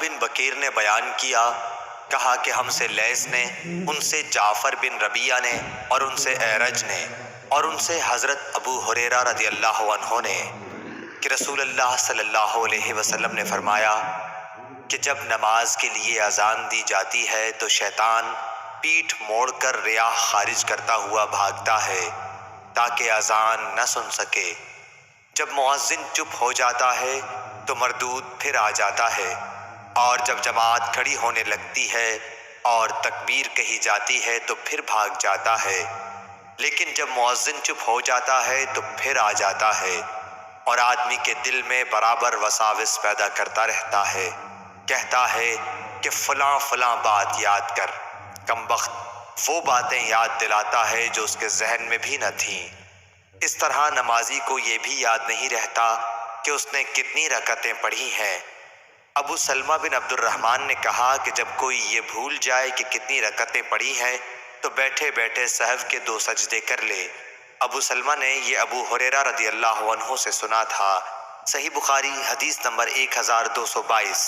بن بکیر نے بیان کیا، کہا کہ ہم سے لیث نے، ان سے جعفر بن ربیعہ نے، اور ان سے اعرج نے، اور ان سے حضرت ابو ہریرہ رضی اللہ عنہ نے کہ رسول اللہ صلی اللہ علیہ وسلم نے فرمایا کہ جب نماز کے لیے اذان دی جاتی ہے تو شیطان پیٹھ موڑ کر ریاح خارج کرتا ہوا بھاگتا ہے تاکہ اذان نہ سن سکے۔ جب مؤذن چپ ہو جاتا ہے تو مردود پھر آ جاتا ہے، اور جب جماعت کھڑی ہونے لگتی ہے اور تکبیر کہی جاتی ہے تو پھر بھاگ جاتا ہے، لیکن جب مؤذن چپ ہو جاتا ہے تو پھر آ جاتا ہے، اور آدمی کے دل میں برابر وساوس پیدا کرتا رہتا ہے، کہتا ہے کہ فلاں فلاں بات یاد کر۔ کمبخت وہ باتیں یاد دلاتا ہے جو اس کے ذہن میں بھی نہ تھیں۔ اس طرح نمازی کو یہ بھی یاد نہیں رہتا کہ اس نے کتنی رکعتیں پڑھی ہیں۔ ابو سلمہ بن عبد الرحمن نے کہا کہ جب کوئی یہ بھول جائے کہ کتنی رکعتیں پڑھی ہیں تو بیٹھے بیٹھے سہو کے 2 سجدے کر لے۔ ابو سلمہ نے یہ ابو ہریرہ رضی اللہ عنہ سے سنا تھا۔ صحیح بخاری حدیث نمبر 1222۔